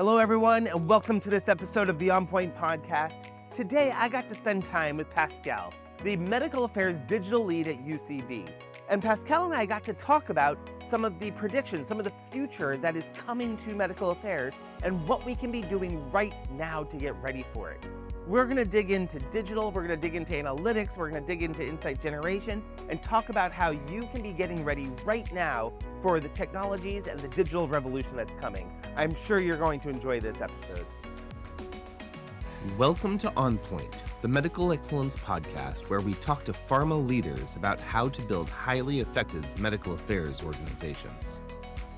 Hello, everyone, and welcome to this episode of the OnPoint podcast. Today, I got to spend time with Pascal, the Medical Affairs Digital Lead at UCB. And Pascal and I got to talk about some of the predictions, some of the future that is coming to medical affairs, and what we can be doing right now to get ready for it. We're going to dig into digital, we're going to dig into analytics, we're going to dig into insight generation, and talk about how you can be getting ready right now for the technologies and the digital revolution that's coming. I'm sure you're going to enjoy this episode. Welcome to OnPoint, the medical excellence podcast, where we talk to pharma leaders about how to build highly effective medical affairs organizations.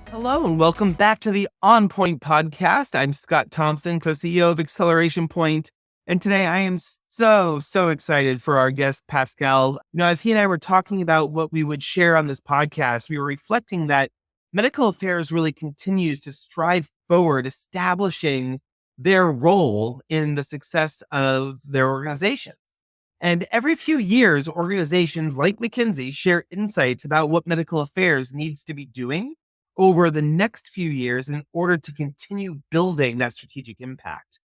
Hello, and welcome back to the OnPoint podcast. I'm Scott Thompson, co-CEO of Acceleration Point. And today I am so excited for our guest, Pascal. As he and I were talking about what we would share on this podcast, we were reflecting that medical affairs really continues to strive forward, establishing their role in the success of their organizations. And every few years, organizations like McKinsey share insights about what medical affairs needs to be doing over the next few years in order to continue building that strategic impact.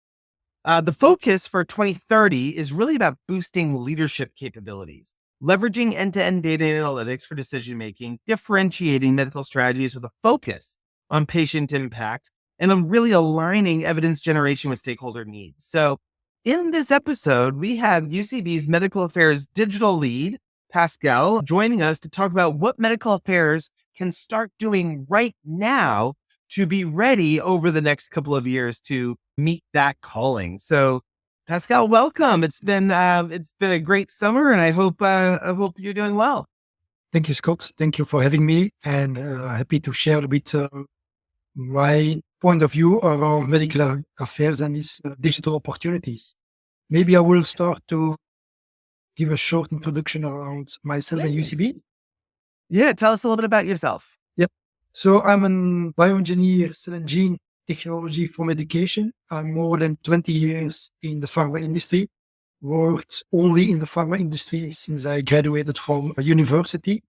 The focus for 2030 is really about boosting leadership capabilities, leveraging end-to-end data analytics for decision-making, differentiating medical strategies with a focus on patient impact, and on really aligning evidence generation with stakeholder needs. So in this episode, we have UCB's Medical Affairs Digital Lead, Pascal, joining us to talk about what medical affairs can start doing right now to be ready over the next couple of years to meet that calling. So, Pascal, welcome. It's been a great summer, and I hope you're doing well. Thank you, Scott. Thank you for having me, and happy to share a bit my point of view around medical affairs and these digital opportunities. Maybe I will start to give a short introduction around myself and UCB. Yeah, tell us a little bit about yourself. So I'm a bioengineer, cell and gene technology for medication. I'm more than 20 years in the pharma industry, worked only in the pharma industry since I graduated from a university.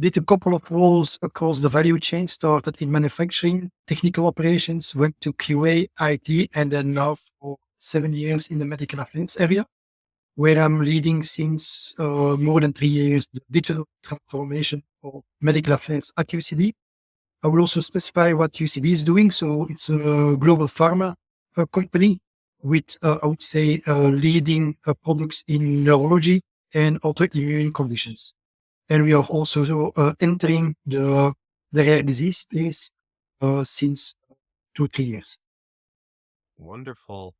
Did a couple of roles across the value chain, started in manufacturing, technical operations, went to QA, IT, and then now for 7 years in the medical affairs area, where I'm leading since more than 3 years the digital transformation for medical affairs at UCB. I will also specify what UCB is doing. So it's a global pharma company with, I would say, leading products in neurology and autoimmune conditions. And we are also entering the rare disease space since 2-3 years. Wonderful.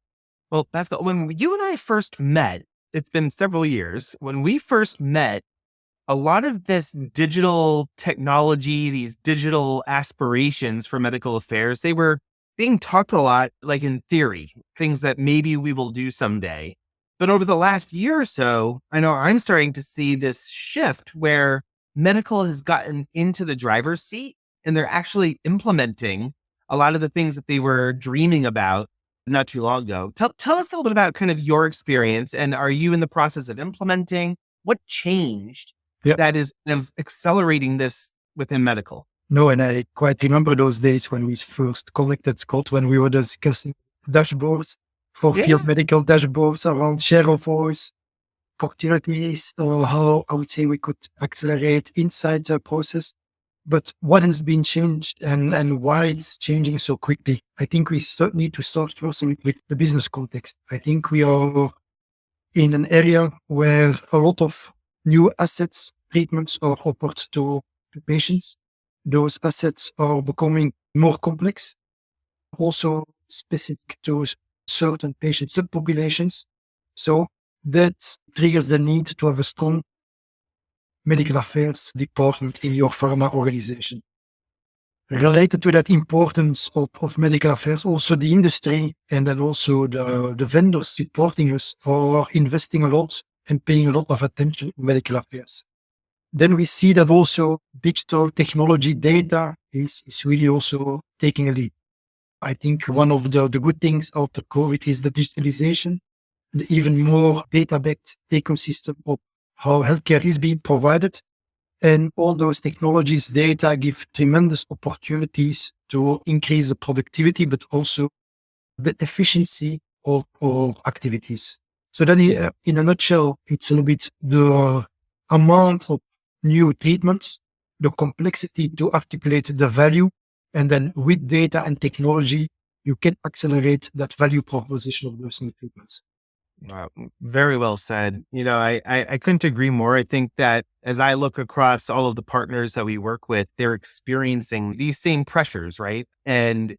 Well, Pascal, when you and I first met, it's been several years. When we first met, a lot of this digital technology, these digital aspirations for medical affairs, they were being talked a lot, like in theory, things that maybe we will do someday. But over the last year or so, I know I'm starting to see this shift where medical has gotten into the driver's seat and they're actually implementing a lot of the things that they were dreaming about not too long ago. Tell us a little bit about kind of your experience, and are you in the process of implementing? What changed that is accelerating this within medical? No, and I quite remember those days when we first connected, Scott, when we were discussing dashboards for field medical dashboards around share of voice, opportunities, or how I would say we could accelerate inside the process. But what has been changed and why it's changing so quickly? I think we need to start first with the business context. I think we are in an area where a lot of new assets, treatments are offered to patients. Those assets are becoming more complex, also specific to certain patient subpopulations. So that triggers the need to have a strong medical affairs department in your pharma organization. Related to that importance of medical affairs, also the industry and then also the vendors supporting us are investing a lot and paying a lot of attention to medical affairs. Then we see that also digital technology data is really also taking a lead. I think one of the good things after COVID is the digitalization, the even more data-backed ecosystem of how healthcare is being provided. And all those technologies, data give tremendous opportunities to increase the productivity, but also the efficiency of our activities. So that in a nutshell, it's a little bit the amount of new treatments, the complexity to articulate the value, and then with data and technology, you can accelerate that value proposition of those new treatments. Wow, very well said. I couldn't agree more. I think that as I look across all of the partners that we work with, they're experiencing these same pressures, right? And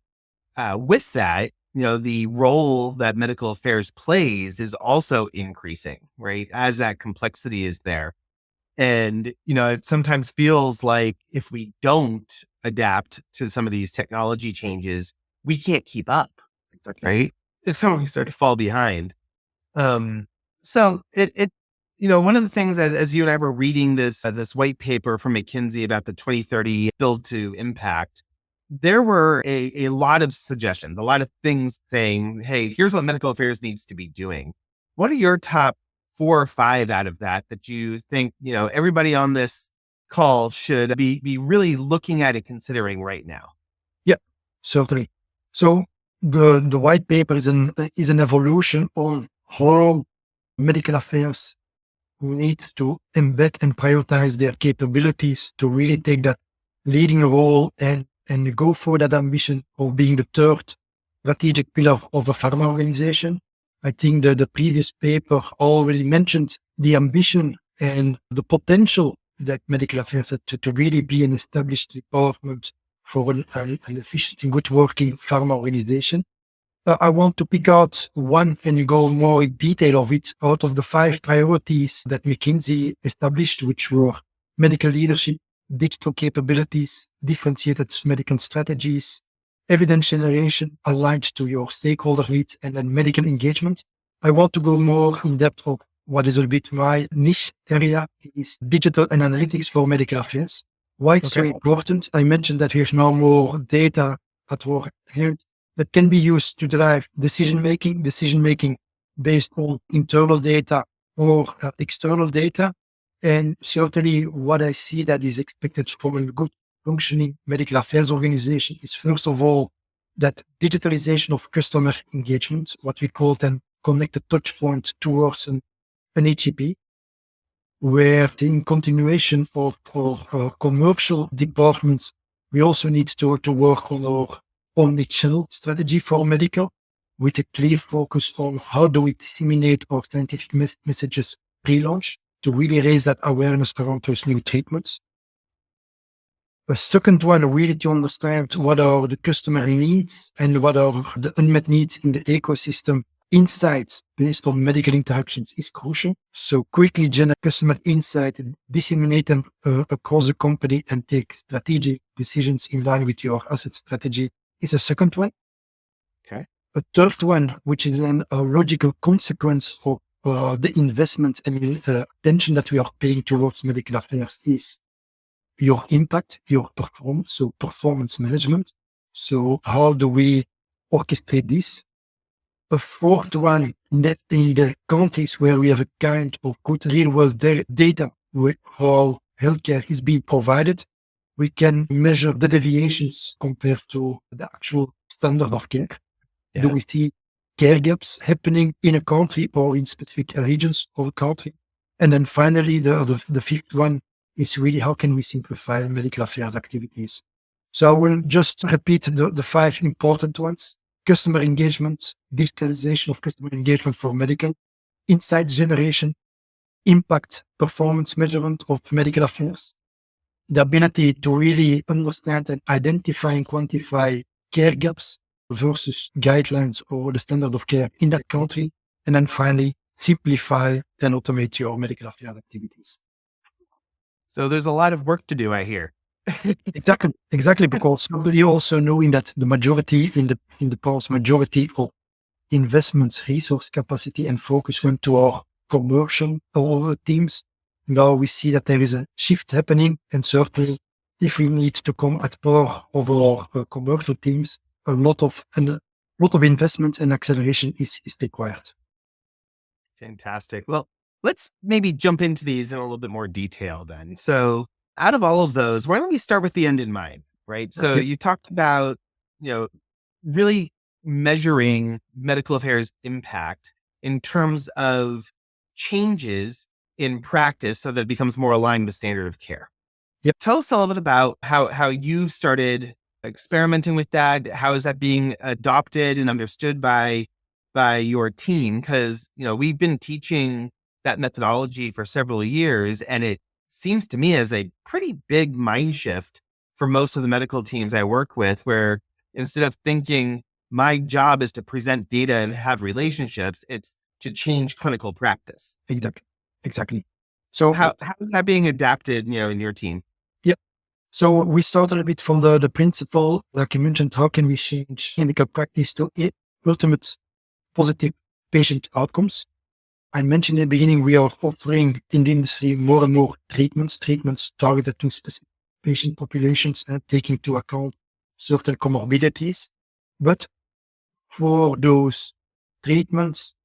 with that, the role that medical affairs plays is also increasing, right? As that complexity is there. And, it sometimes feels like if we don't adapt to some of these technology changes, we can't keep up, Exactly. right? It's how we start to fall behind. So one of the things as you and I were reading this white paper from McKinsey about the 2030 build to impact, there were a lot of suggestions, a lot of things saying, hey, here's what medical affairs needs to be doing. What are your top 4 or 5 out of that you think, everybody on this call should be really looking at and considering right now? Yeah, certainly. So the white paper is an evolution on how medical affairs need to embed and prioritize their capabilities to really take that leading role and go for that ambition of being the third strategic pillar of a pharma organization. I think that the previous paper already mentioned the ambition and the potential that medical affairs had to really be an established department for an efficient and good working pharma organization. I want to pick out one and go more in detail of it out of the 5 priorities that McKinsey established, which were medical leadership, digital capabilities, differentiated medical strategies, evidence generation aligned to your stakeholder needs, and then medical engagement. I want to go more in depth of what is a bit my niche area is digital and analytics for medical affairs. Why it's so important? I mentioned that we have now more data at our hand that can be used to drive decision making based on internal data or external data. And certainly what I see that is expected from a good functioning medical affairs organization is first of all, that digitalization of customer engagement, what we call then connected touch point towards an HCP, where in continuation for commercial departments, we also need to work on our omnichannel strategy for medical with a clear focus on how do we disseminate our scientific messages pre-launch to really raise that awareness around those new treatments. A second one, really to understand what are the customer needs and what are the unmet needs in the ecosystem. Insights based on medical interactions is crucial. So quickly generate customer insight and disseminate them across the company and take strategic decisions in line with your asset strategy is a second one. Okay. A third one, which is then a logical consequence of the investment and attention that we are paying towards medical affairs is your impact, your performance, so performance management. So how do we orchestrate this? A fourth one, that in the countries where we have a kind of good real world data with how healthcare is being provided, we can measure the deviations compared to the actual standard of care. Yeah. Do we see care gaps happening in a country or in specific regions of a country? And then finally, the fifth one is really how can we simplify medical affairs activities? So I will just repeat the 5 important ones. Customer engagement, digitalization of customer engagement for medical, insights generation, impact, performance measurement of medical affairs, the ability to really understand and identify and quantify care gaps versus guidelines or the standard of care in that country. And then finally, simplify and automate your medical affairs activities. So there's a lot of work to do, I hear. Exactly, because you also knowing that the majority in the past, majority of investments, resource capacity and focus went to our commercial teams. Now we see that there is a shift happening, and certainly if we need to come at par of our commercial teams, a lot of investment and acceleration is required. Fantastic. Well, let's maybe jump into these in a little bit more detail then. So out of all of those, why don't we start with the end in mind, right? So you talked about, really measuring medical affairs impact in terms of changes in practice so that it becomes more aligned with standard of care. Yep. Tell us a little bit about how you've started experimenting with that. How is that being adopted and understood by your team? Because, we've been teaching that methodology for several years, and it seems to me as a pretty big mind shift for most of the medical teams I work with, where instead of thinking my job is to present data and have relationships, it's to change clinical practice. Exactly. So how is that being adapted, in your team? Yeah. So we started a bit from the principle, like you mentioned, how can we change clinical practice to ultimate positive patient outcomes? I mentioned in the beginning, we are offering in the industry more and more treatments targeted to specific patient populations and taking into account certain comorbidities. But for those treatments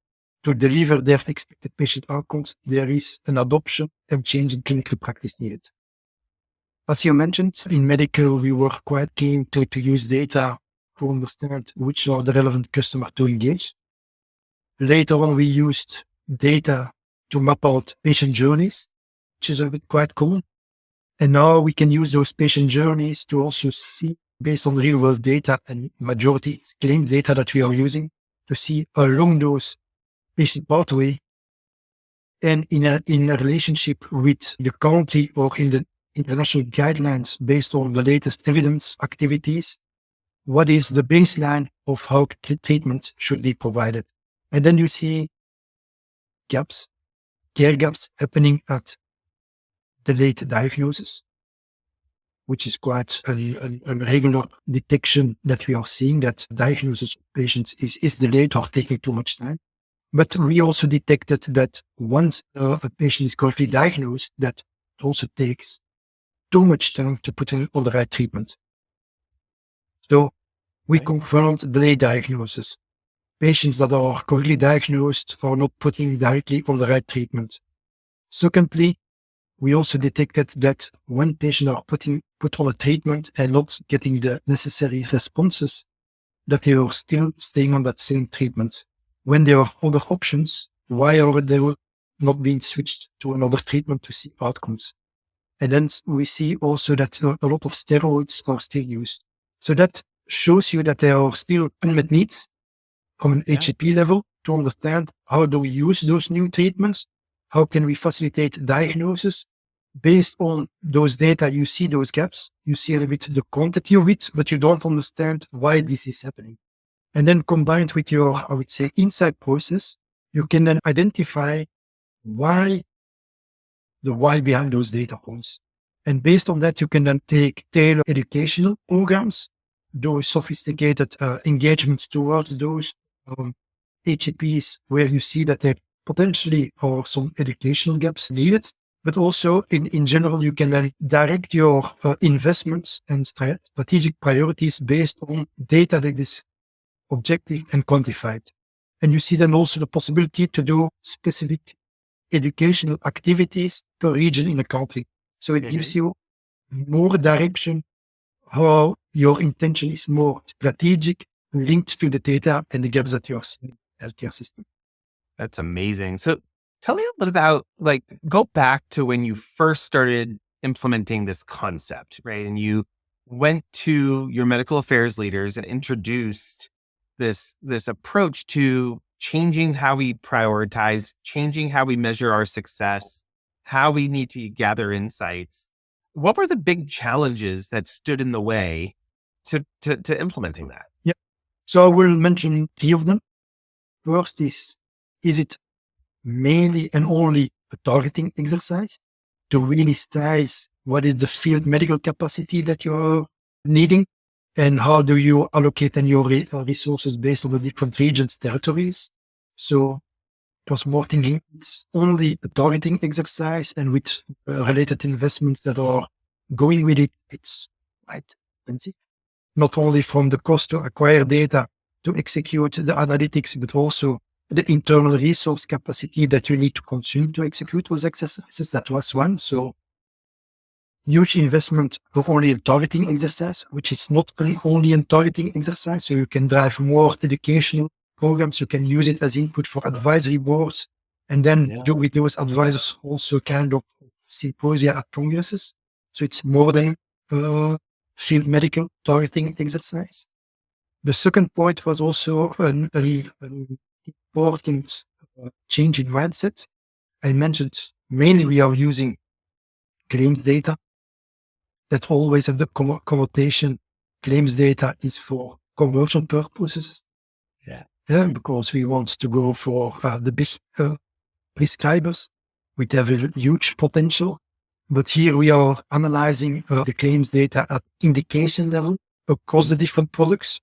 to deliver their expected patient outcomes, there is an adoption and change in clinical practice needed. As you mentioned, in medical, we were quite keen to use data to understand which are the relevant customers to engage. Later on, we used data to map out patient journeys, which is a bit quite cool. And now we can use those patient journeys to also see, based on real world data and majority it's claim data that we are using, to see along those patient pathway and in a relationship with the country or in the international guidelines based on the latest evidence activities, what is the baseline of how treatment should be provided. And then you see care gaps happening at the late diagnosis, which is quite a regular detection that we are seeing, that diagnosis of patients is delayed or taking too much time. But we also detected that once a patient is correctly diagnosed, that it also takes too much time to put in on the right treatment. So we confirmed delayed diagnosis. Patients that are correctly diagnosed are not putting directly on the right treatment. Secondly, we also detected that when patients are put on a treatment and not getting the necessary responses, that they are still staying on that same treatment. When there are other options, why are they not being switched to another treatment to see outcomes? And then we see also that a lot of steroids are still used. So that shows you that there are still unmet needs from an HCP level to understand how do we use those new treatments? How can we facilitate diagnosis? Based on those data, you see those gaps, you see a little bit the quantity of it, but you don't understand why this is happening. And then combined with your, I would say, insight process, you can then identify the why behind those data points. And based on that, you can then take tailored educational programs, those sophisticated engagements towards those HCPs where you see that there potentially are some educational gaps needed. But also in general, you can then direct your investments and strategic priorities based on data that is objective and quantified. And you see then also the possibility to do specific educational activities per region in a country. So it gives you more direction, how your intention is more strategic, linked to the data and the gaps that you are seeing in the healthcare system. That's amazing. So tell me a little bit about, go back to when you first started implementing this concept, right? And you went to your medical affairs leaders and introduced this approach to changing how we prioritize, changing how we measure our success, how we need to gather insights. What were the big challenges that stood in the way to implementing that? Yeah. So I will mention 3 of them. First is it mainly and only a targeting exercise to really size what is the field medical capacity that you're needing and how do you allocate then your resources based on the different regions, territories. So it was more thinking it's only a targeting exercise, and with related investments that are going with it, it's quite expensive. Not only from the cost to acquire data to execute the analytics, but also the internal resource capacity that you need to consume to execute those exercises. That was one. So huge investment not only in targeting exercise, which is not only in targeting exercise. So you can drive more educational programs. You can use it as input for advisory boards, and then do with those advisors also kind of symposia at congresses. So it's more than field medical targeting exercise. The second point was also an important change in mindset. I mentioned mainly we are using claims data. That always have the connotation. Claims data is for commercial purposes. Because we want to go for the big prescribers, which have a huge potential. But here we are analyzing the claims data at indication level across the different products.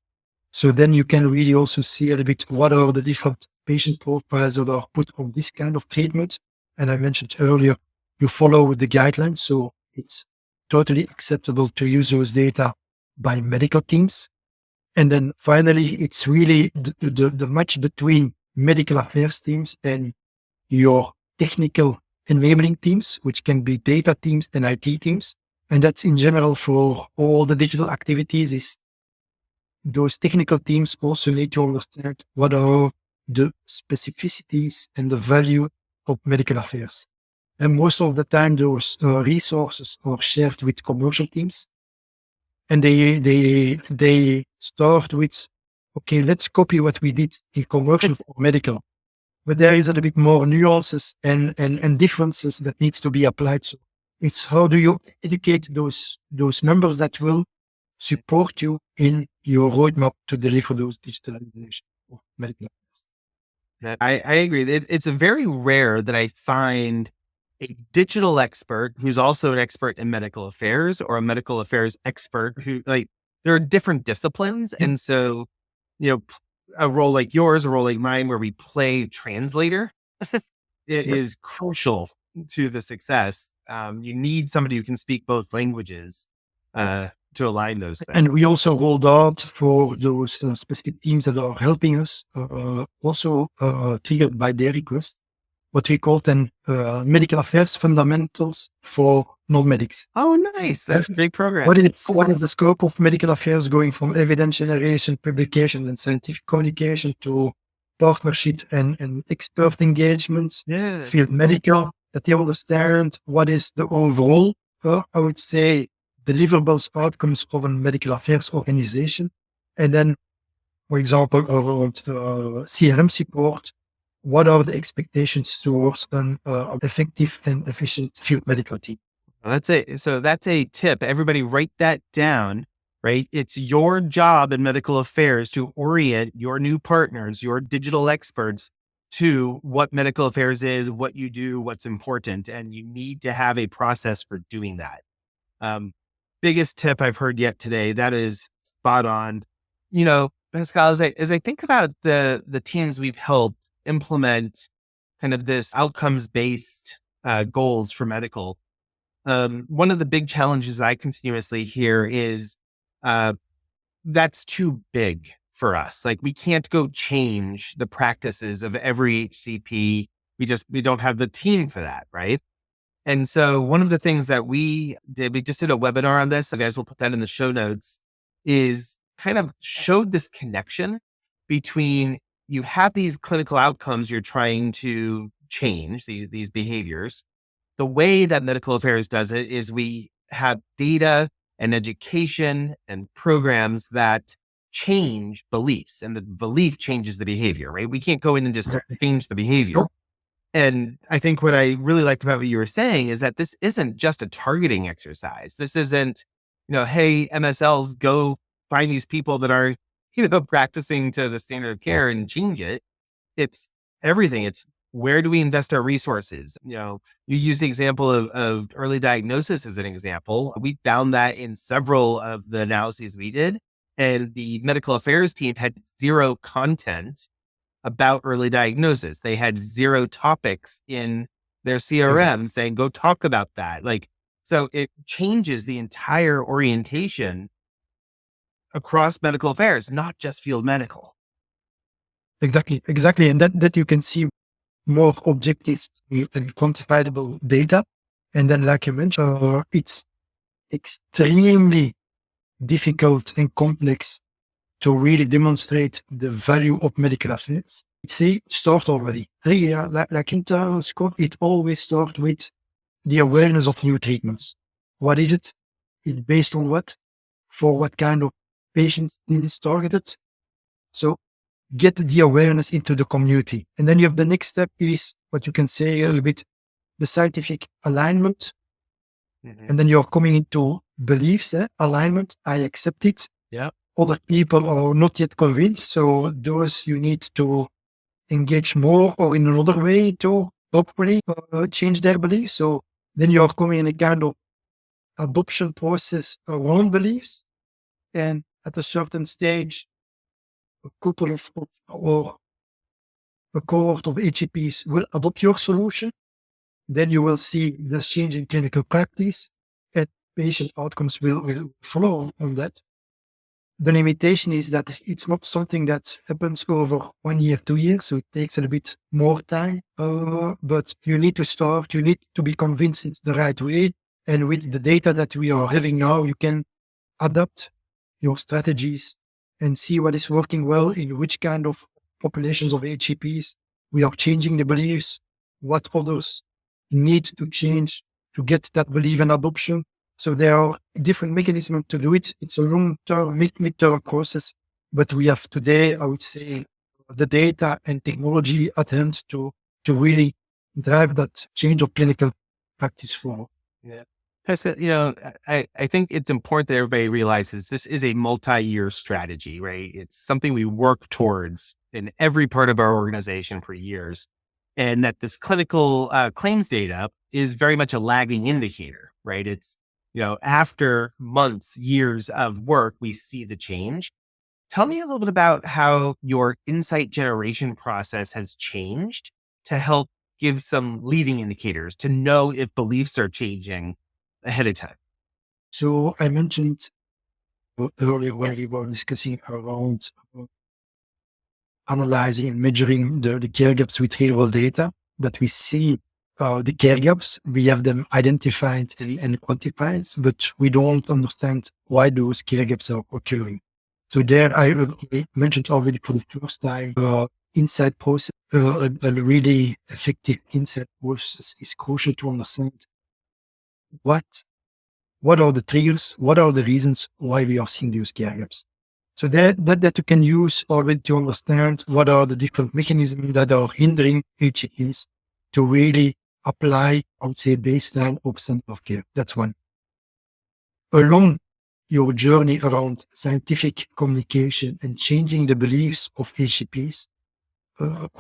So then you can really also see a little bit what are the different patient profiles that are put on this kind of treatment. And I mentioned earlier, you follow the guidelines. So it's totally acceptable to use those data by medical teams. And then finally, it's really the match between medical affairs teams and your technical enabling teams, which can be data teams and IT teams. And that's in general for all the digital activities. Is those technical teams also need to understand what are the specificities and the value of medical affairs. And most of the time, those resources are shared with commercial teams. And they start with, okay, let's copy what we did in commercial for medical. But there is a little bit more nuances and differences that needs to be applied. So it's how do you educate those members that will support you in your roadmap to deliver those digitalization of medical affairs. I agree. It's very rare that I find a digital expert who's also an expert in medical affairs or a medical affairs expert who there are different disciplines. And so, a role like yours, a role like mine, where we play translator, it is crucial to the success. You need somebody who can speak both languages to align those things. And we also rolled out for those specific teams that are helping us, also triggered by their request, what we call then medical affairs fundamentals for non-medics. Oh, nice. That's a big program. What is the scope of medical affairs going from evidence generation, publication, and scientific communication to partnership and expert engagements, field medical, that they understand what is the overall, I would say, deliverables, outcomes of a medical affairs organization. And then, for example, around CRM support, what are the expectations towards an effective and efficient field medical team? That's it. So that's a tip. Everybody write that down, right? It's your job in medical affairs to orient your new partners, your digital experts, to what medical affairs is, what you do, what's important. And you need to have a process for doing that. Biggest tip I've heard yet today, that is spot on. Pascal, as I think about the teams we've helped implement kind of this outcomes-based goals for medical, one of the big challenges I continuously hear is that's too big for us. Like, we can't go change the practices of every HCP. We don't have the team for that, right? And so one of the things that we just did a webinar on this, so guys, we'll put that in the show notes, is kind of showed this connection between you have these clinical outcomes you're trying to change, these behaviors. The way that medical affairs does it is we have data and education and programs that change beliefs, and the belief changes the behavior, right? We can't go in and just change the behavior. And I think what I really liked about what you were saying is that this isn't just a targeting exercise. This isn't, hey, MSLs, go find these people that are, practicing to the standard of care and change it. It's everything. It's where do we invest our resources? You use the example of early diagnosis as an example. We found that in several of the analyses we did, and the medical affairs team had zero content about early diagnosis. They had zero topics in their CRM saying, go talk about that. So it changes the entire orientation across medical affairs, not just field medical. Exactly. And that you can see more objective and quantifiable data. And then, like you mentioned, it's extremely difficult and complex to really demonstrate the value of medical affairs. See, start already. Yeah, like in terms, Scott, it always starts with the awareness of new treatments. What is it? It's based on what? For what kind of patients it is targeted? So get the awareness into the community. And then you have the next step is what you can say a little bit, the scientific alignment. And then you're coming into beliefs, alignment. I accept it. Yeah. Other people are not yet convinced. So those you need to engage more or in another way to hopefully change their beliefs. So then you're coming in a kind of adoption process around beliefs. And at a certain stage, a couple of or a cohort of HCPs will adopt your solution. Then you will see this change in clinical practice and patient outcomes will follow on that. The limitation is that it's not something that happens over 1 year, 2 years, so it takes a little bit more time. But you need to start, you need to be convinced it's the right way. And with the data that we are having now, you can adapt your strategies and see what is working well in which kind of populations of HCPs we are changing the beliefs, what others need to change to get that belief and adoption. So there are different mechanisms to do it. It's a long-term, mid-term process, but we have today, I would say, the data and technology at hand to really drive that change of clinical practice forward. Yeah. Pascal, I think it's important that everybody realizes this is a multi-year strategy, right? It's something we work towards in every part of our organization for years. And that this clinical claims data is very much a lagging indicator, right? It's, after months, years of work, we see the change. Tell me a little bit about how your insight generation process has changed to help give some leading indicators to know if beliefs are changing ahead of time. So I mentioned earlier when we were discussing around analyzing and measuring the care gaps with real world data, that we see the care gaps, we have them identified and quantified, but we don't understand why those care gaps are occurring. So there I mentioned already for the first time, insight process, a really effective insight process is crucial to understand what are the triggers, what are the reasons why we are seeing those care gaps. So that you can use already to understand what are the different mechanisms that are hindering HCPs to really apply, I would say, baseline of standard of care. That's one. Along your journey around scientific communication and changing the beliefs of HCPs,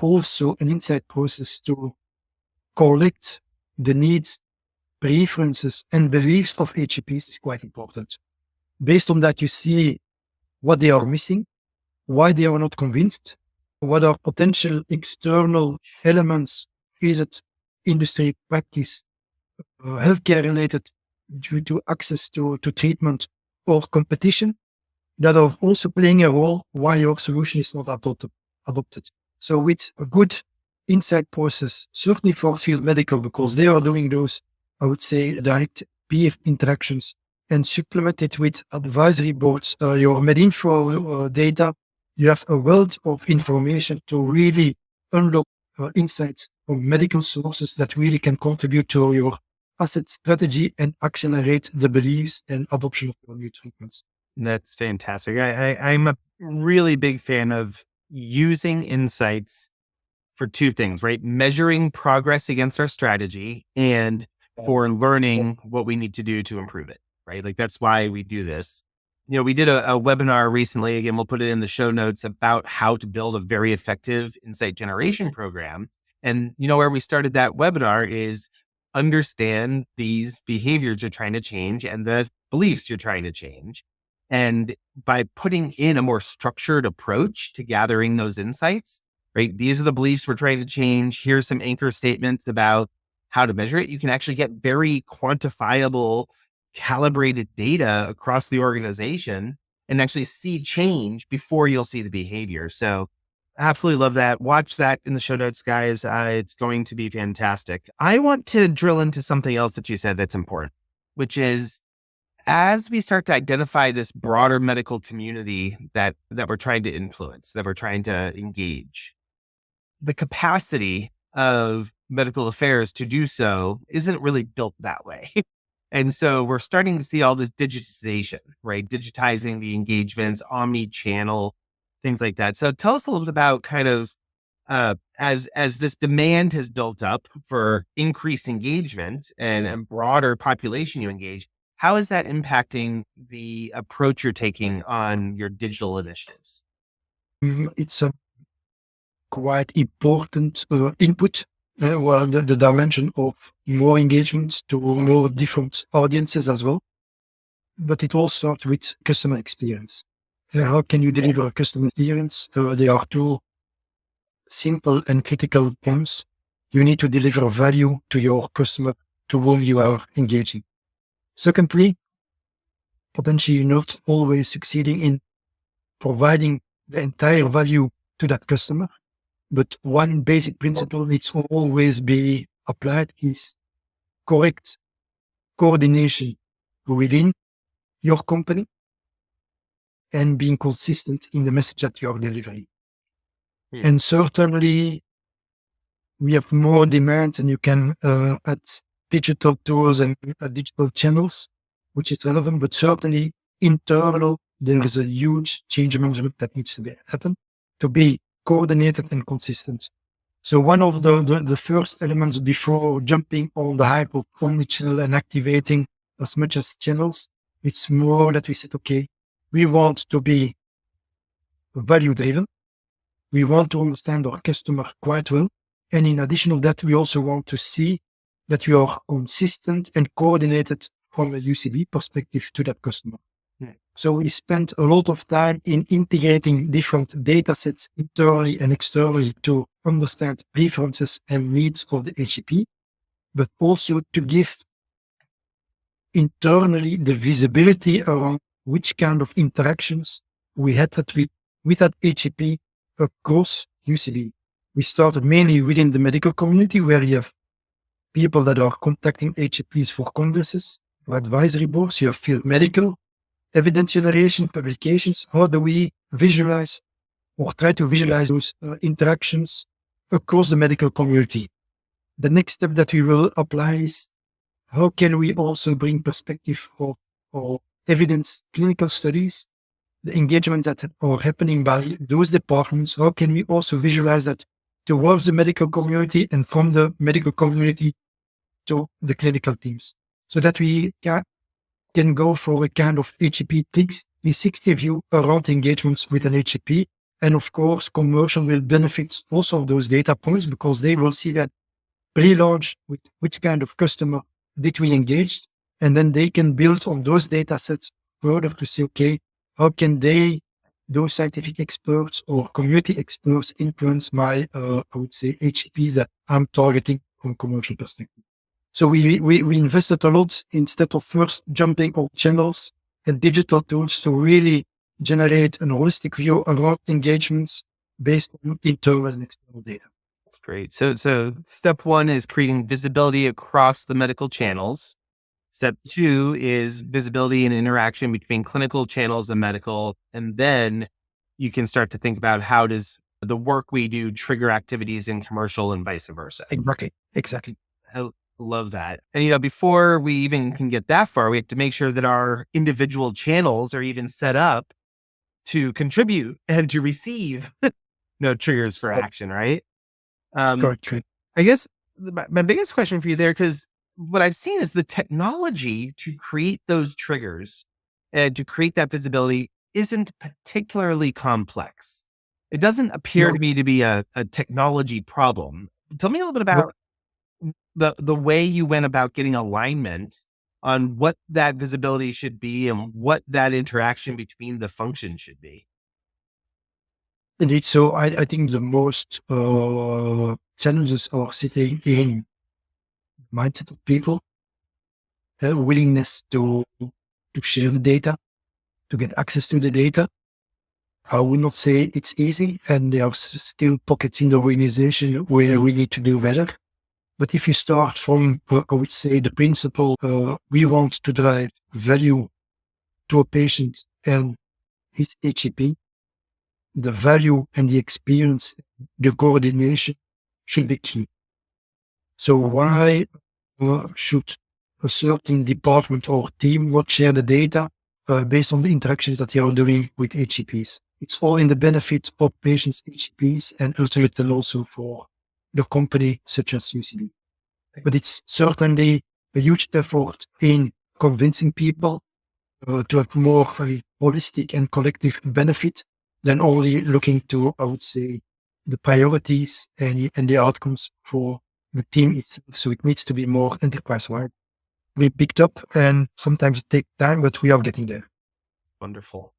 also an insight process to collect the needs, preferences, and beliefs of HCPs is quite important. Based on that, you see what they are missing, why they are not convinced, what are potential external elements. Is it industry practice, healthcare related due to access to treatment or competition that are also playing a role why your solution is not adopted. So with a good insight process, certainly for field medical, because they are doing those, I would say, direct PF interactions, and supplement it with advisory boards, your MedInfo data, you have a wealth of information to really unlock insights from medical sources that really can contribute to your asset strategy and accelerate the beliefs and adoption of your new treatments. That's fantastic. I'm a really big fan of using insights for two things, right? Measuring progress against our strategy and for learning what we need to do to improve it, right? Like that's why we do this. We did a webinar recently, again, we'll put it in the show notes, about how to build a very effective insight generation program. And where we started that webinar is understand these behaviors you're trying to change and the beliefs you're trying to change. And by putting in a more structured approach to gathering those insights, right? These are the beliefs we're trying to change. Here's some anchor statements about how to measure it. You can actually get very quantifiable, calibrated data across the organization and actually see change before you'll see the behavior. So absolutely love that. Watch that in the show notes, guys. It's going to be fantastic. I want to drill into something else that you said that's important, which is as we start to identify this broader medical community that we're trying to influence, that we're trying to engage, the capacity of medical affairs to do so isn't really built that way. And so we're starting to see all this digitization, right? Digitizing the engagements, omni-channel, things like that. So tell us a little bit about kind of as this demand has built up for increased engagement and broader population you engage, how is that impacting the approach you're taking on your digital initiatives? It's a quite important input, where the dimension of more engagement to more different audiences as well. But it all starts with customer experience. How can you deliver a customer experience? There are two simple and critical points. You need to deliver value to your customer to whom you are engaging. Secondly, potentially you're not always succeeding in providing the entire value to that customer. But one basic principle needs to always be applied is correct coordination within your company and being consistent in the message that you are delivering. And certainly we have more demands, and you can add digital tools and digital channels, which is relevant, but certainly internal, there is a huge change management that needs to happen to be coordinated and consistent. So one of the first elements before jumping on the hype of omnichannel and activating as much as channels, it's more that we said, okay, we want to be value driven. We want to understand our customer quite well. And in addition to that, we also want to see that we are consistent and coordinated from a UCB perspective to that customer. So we spent a lot of time in integrating different data sets internally and externally to understand preferences and needs of the HCP, but also to give internally the visibility around which kind of interactions we had with that HCP across UCB. We started mainly within the medical community, where you have people that are contacting HCPs for congresses, for advisory boards. You have field medical, evidence generation, publications. How do we visualize or try to visualize those interactions across the medical community? The next step that we will apply is how can we also bring perspective of evidence clinical studies, the engagements that are happening by those departments. How can we also visualize that towards the medical community and from the medical community to the clinical teams, so that we can go for a kind of HCP 360 view around engagements with an HCP. And of course, commercial will benefit also of those data points, because they will see that pre-launch with which kind of customer did we engage, and then they can build on those data sets further to say, okay, how can those scientific experts or community experts influence my, I would say, HCPs that I'm targeting from a commercial perspective. So we invested a lot instead of first jumping on channels and digital tools to really generate an holistic view around engagements based on internal and external data. That's great. So step one is creating visibility across the medical channels. Step two is visibility and interaction between clinical channels and medical. And then you can start to think about how does the work we do trigger activities in commercial and vice versa. Exactly. I love that. And, before we even can get that far, we have to make sure that our individual channels are even set up to contribute and to receive triggers for action, right? Correct. I guess my biggest question for you there, because what I've seen is the technology to create those triggers and to create that visibility isn't particularly complex. It doesn't appear to me to be a technology problem. Tell me a little bit about the way you went about getting alignment on what that visibility should be and what that interaction between the functions should be. Indeed. So I think the most challenges are sitting in mindset of people, willingness to share the data, to get access to the data. I would not say it's easy, and there are still pockets in the organization where we need to do better. But if you start from, I would say, the principle, we want to drive value to a patient and his HCP, the value and the experience, the coordination should be key. So why should a certain department or team not share the data based on the interactions that they are doing with HCPs? It's all in the benefit of patients, HCPs, and ultimately also for the company such as UCB. But it's certainly a huge effort in convincing people to have more holistic and collective benefit than only looking to, I would say, the priorities and the outcomes for the team itself. So it needs to be more enterprise-wide. We picked up, and sometimes it takes time, but we are getting there. Wonderful.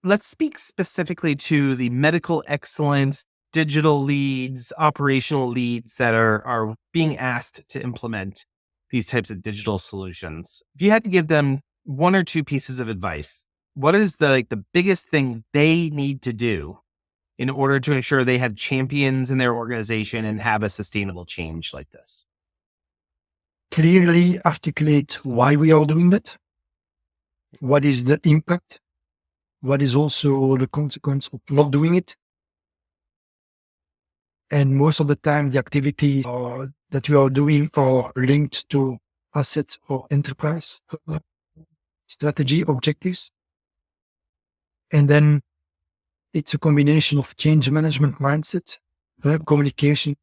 Let's speak specifically to the medical excellence, digital leads, operational leads that are being asked to implement these types of digital solutions. If you had to give them one or two pieces of advice, what is the biggest thing they need to do in order to ensure they have champions in their organization and have a sustainable change like this? Clearly articulate why we are doing that. What is the impact? What is also the consequence of not doing it? And most of the time, the activities that we are doing are linked to asset or enterprise strategy objectives. And then it's a combination of change management mindset, communication,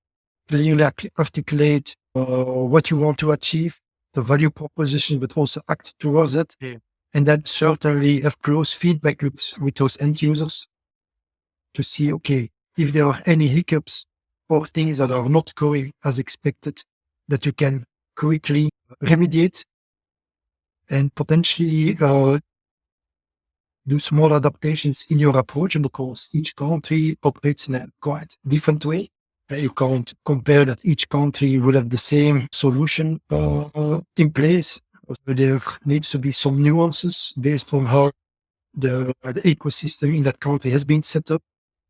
clearly articulate what you want to achieve, the value proposition, but also act towards it. Yeah. And then certainly have close feedback loops with those end users to see, okay, if there are any hiccups or things that are not going as expected, that you can quickly remediate and potentially do small adaptations in your approach, because each country operates in a quite different way. You can't compare that each country will have the same solution in place. There needs to be some nuances based on how the ecosystem in that country has been set up.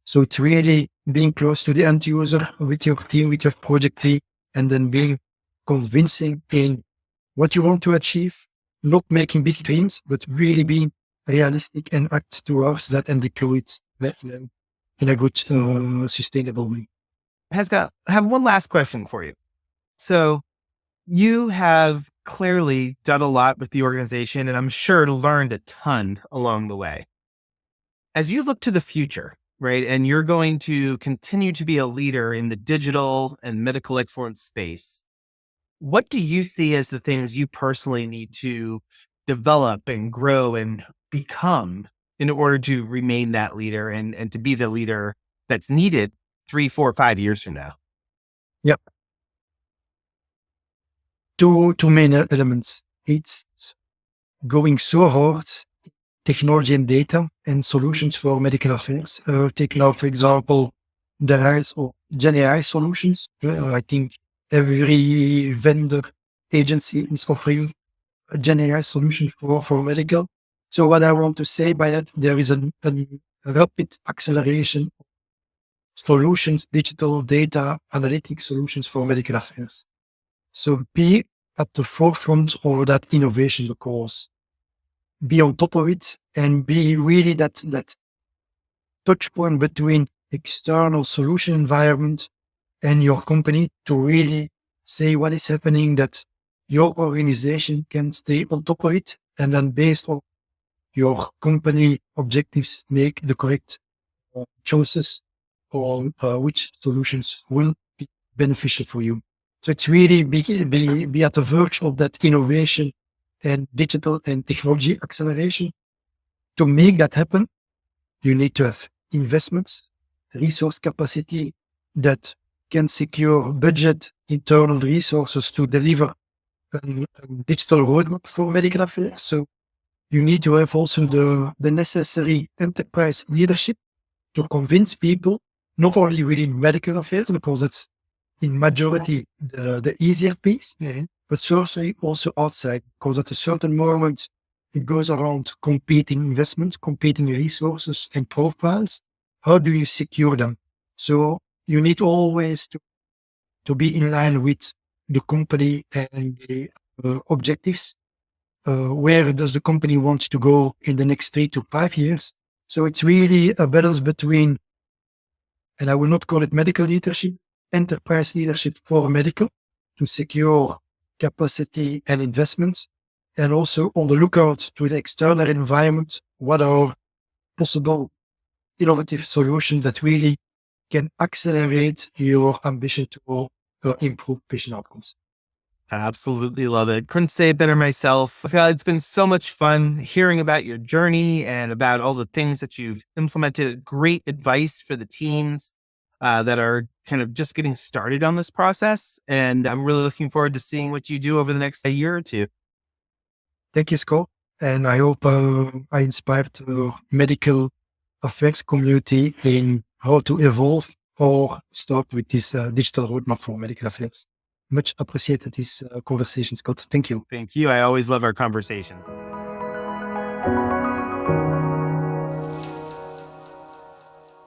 So it's really being close to the end user with your team, with your project team, and then being convincing in what you want to achieve, not making big dreams, but really being realistic and act towards that and deploy it in a good, sustainable way. Pascal, I have one last question for you. So you have clearly done a lot with the organization, and I'm sure learned a ton along the way. As you look to the future, right, and you're going to continue to be a leader in the digital and medical excellence space, what do you see as the things you personally need to develop and grow and become in order to remain that leader and to be the leader that's needed 3, 4, 5 years from now? Yep. Two main elements. It's going so hard, technology and data and solutions for medical affairs. Take now, for example, the rise of GenAI solutions. I think every vendor agency is offering a GenAI solution for medical. So what I want to say by that, there is a rapid acceleration of solutions, digital data, analytics solutions for medical affairs. So be at the forefront of that innovation, because be on top of it and be really that touch point between external solution environment and your company to really say what is happening, that your organization can stay on top of it, and then based on your company objectives, make the correct choices on which solutions will be beneficial for you. So it's really be at the verge of that innovation and digital and technology acceleration. To make that happen, you need to have investments, resource capacity that can secure budget, internal resources to deliver a digital roadmap for medical affairs. So you need to have also the necessary enterprise leadership to convince people, not only within medical affairs, because that's in majority the easier piece, but certainly also outside, because at a certain moment it goes around competing investments, competing resources and profiles. How do you secure them? So you need always to be in line with the company and the objectives, where does the company want to go in the next 3 to 5 years. So it's really a balance between, and I will not call it medical leadership, enterprise leadership for medical to secure capacity and investments, and also on the lookout to the external environment, what are possible innovative solutions that really can accelerate your ambition to improve patient outcomes. I absolutely love it. Couldn't say it better myself. It's been so much fun hearing about your journey and about all the things that you've implemented. Great advice for the teams that are kind of just getting started on this process. And I'm really looking forward to seeing what you do over the next year or two. Thank you, Scott. And I hope I inspired the medical affairs community in how to evolve or start with this digital roadmap for medical affairs. Much appreciated this conversation, Scott. Thank you. Thank you. I always love our conversations.